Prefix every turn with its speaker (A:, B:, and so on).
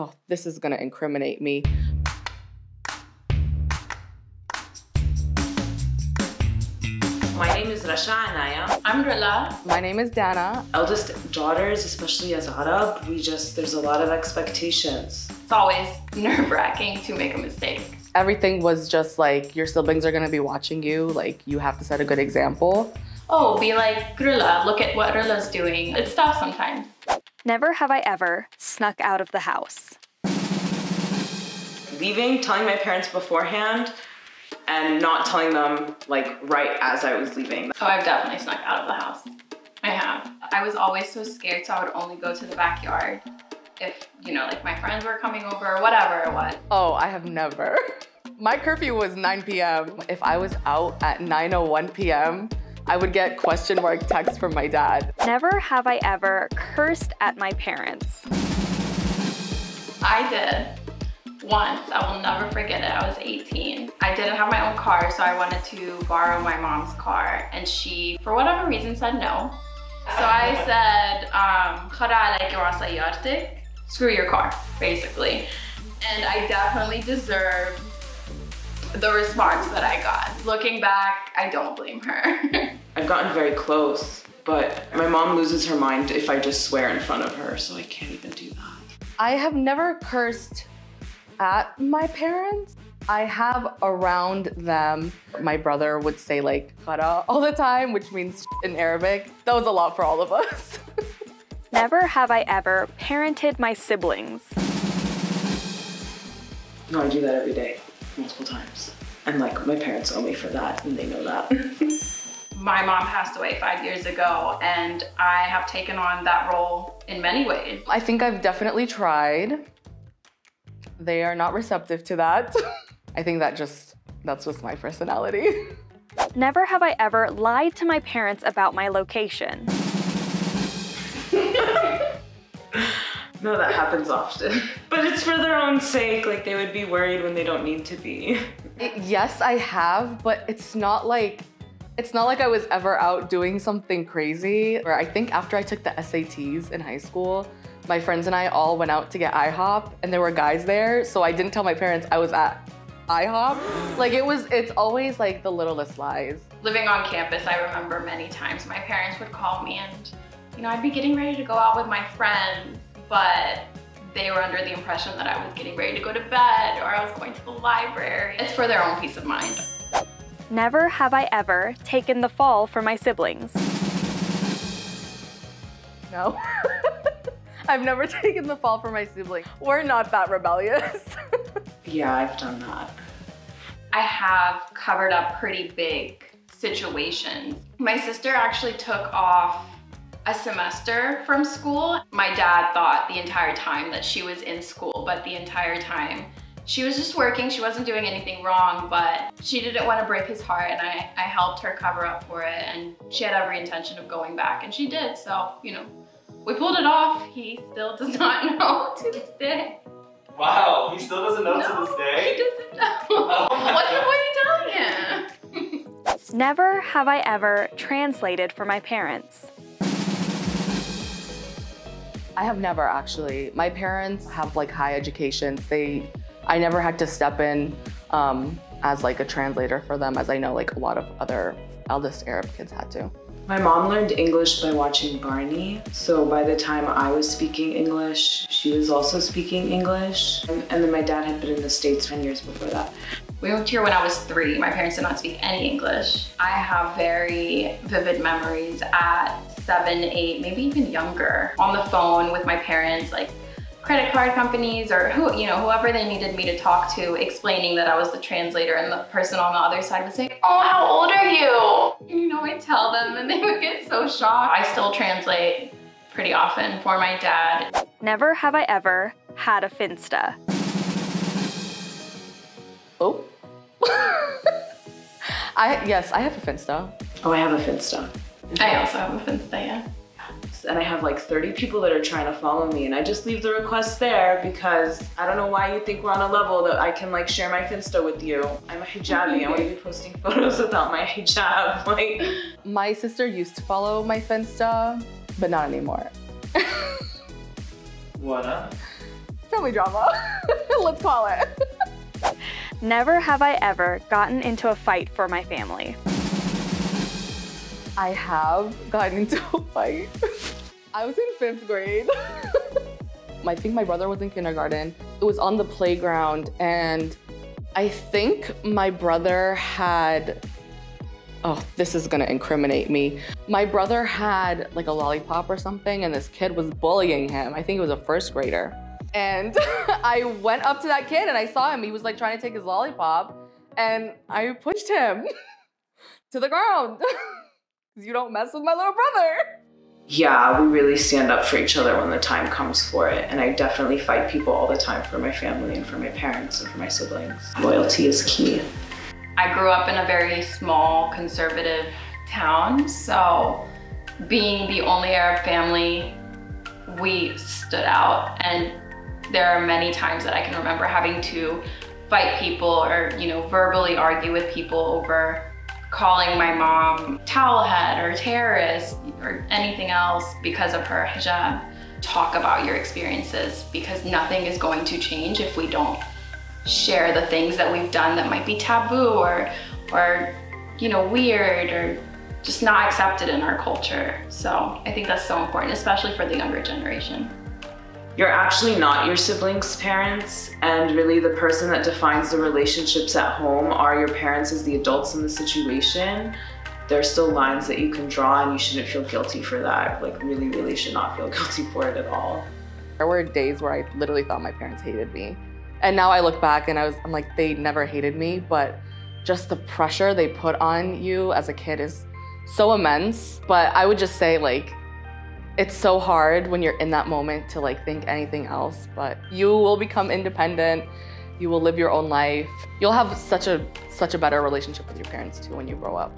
A: Oh, this is gonna incriminate me.
B: My name is Rasha Anaya.
C: I'm Rilla.
A: My name is Dana.
B: Eldest daughters, especially as Arab, there's a lot of expectations.
C: It's always nerve-wracking to make a mistake.
A: Everything was just like, your siblings are gonna be watching you, like you have to set a good example.
C: Oh, be like, Rilla, look at what Rilla's doing. It's tough sometimes.
D: Never have I ever snuck out of the house.
B: Leaving, telling my parents beforehand, and not telling them like right as I was leaving.
C: Oh, I've definitely snuck out of the house. I have. I was always so scared, so I would only go to the backyard if, you know, like my friends were coming over or whatever it was.
A: Oh, I have never. My curfew was 9 p.m. If I was out at 9:01 p.m., I would get question mark texts from my dad.
D: Never have I ever cursed at my parents.
C: I did. Once, I will never forget it. I was 18. I didn't have my own car, so I wanted to borrow my mom's car, and she, for whatever reason, said no. So I said, screw your car, basically. And I definitely deserved the response that I got. Looking back, I don't blame her.
B: I've gotten very close, but my mom loses her mind if I just swear in front of her, so I can't even do that.
A: I have never cursed at my parents. I have around them. My brother would say like khara all the time, which means in Arabic. That was a lot for all of us.
D: Never have I ever parented my siblings.
B: No, I do that every day, multiple times. And like my parents owe me for that, and they know that.
C: My mom passed away 5 years ago, and I have taken on that role in many ways.
A: I think I've definitely tried. They are not receptive to that. I think that's just my personality.
D: Never have I ever lied to my parents about my location.
B: No, that happens often. But it's for their own sake, like they would be worried when they don't need to be.
A: Yes, I have, but it's not like I was ever out doing something crazy. Or I think after I took the SATs in high school, my friends and I all went out to get IHOP, and there were guys there, so I didn't tell my parents I was at IHOP. Like it's always like the littlest lies.
C: Living on campus, I remember many times my parents would call me and, you know, I'd be getting ready to go out with my friends, but they were under the impression that I was getting ready to go to bed or I was going to the library. It's for their own peace of mind.
D: Never have I ever taken the fall for my siblings.
A: No. I've never taken the fall for my sibling. We're not that rebellious.
B: Yeah, I've done that.
C: I have covered up pretty big situations. My sister actually took off a semester from school. My dad thought the entire time that she was in school, but the entire time she was just working. She wasn't doing anything wrong, but she didn't want to break his heart, and I helped her cover up for it, and she had every intention of going back, and she did, so, you know. We pulled it off. He still does not know to this day.
E: Wow, he still doesn't know to this day?
C: He doesn't know. Oh. What's the point of telling him?
D: Never have I ever translated for my parents.
A: I have never actually. My parents have like high educations. I never had to step in as like a translator for them, as I know like a lot of other eldest Arab kids had to.
B: My mom learned English by watching Barney. So by the time I was speaking English, she was also speaking English. And then my dad had been in the States 10 years before that.
C: We moved here when I was 3. My parents did not speak any English. I have very vivid memories at 7, 8, maybe even younger, on the phone with my parents, like credit card companies or whoever they needed me to talk to, explaining that I was the translator, and the person on the other side would say, "Oh, how old are you?" You know, I'd tell them and they would get so shocked. I still translate pretty often for my dad.
D: Never have I ever had a Finsta.
A: Oh. Yes, I have a Finsta.
B: Oh, I have a Finsta.
C: I also have a Finsta, yeah.
B: And I have like 30 people that are trying to follow me, and I just leave the request there because I don't know why you think we're on a level that I can like share my Finsta with you. I'm a hijabi. I want to be posting photos without my hijab. Like,
A: my sister used to follow my Finsta, but not anymore.
E: What?
A: No, family drama. Let's call it.
D: Never have I ever gotten into a fight for my family.
A: I have gotten into a fight. I was in 5th grade. I think my brother was in kindergarten. It was on the playground, and I think my brother had, oh, this is gonna incriminate me. My brother had like a lollipop or something, and this kid was bullying him. I think he was a 1st grader. And I went up to that kid and I saw him. He was like trying to take his lollipop, and I pushed him to the ground. You don't mess with my little brother.
B: Yeah, we really stand up for each other when the time comes for it. And I definitely fight people all the time for my family and for my parents and for my siblings. Loyalty is key.
C: I grew up in a very small, conservative town, so being the only Arab family, we stood out. And there are many times that I can remember having to fight people or, verbally argue with people over calling my mom towelhead or terrorist or anything else because of her hijab. Talk about your experiences, because nothing is going to change if we don't share the things that we've done that might be taboo or weird or just not accepted in our culture. So I think that's so important, especially for the younger generation.
B: You're actually not your siblings' parents, and really the person that defines the relationships at home are your parents as the adults in the situation. There's still lines that you can draw, and you shouldn't feel guilty for that. Like, really, really should not feel guilty for it at all.
A: There were days where I literally thought my parents hated me. And now I look back and I'm like, they never hated me, but just the pressure they put on you as a kid is so immense. But I would just say, like, it's so hard when you're in that moment to like think anything else, but you will become independent. You will live your own life. You'll have such a better relationship with your parents too when you grow up.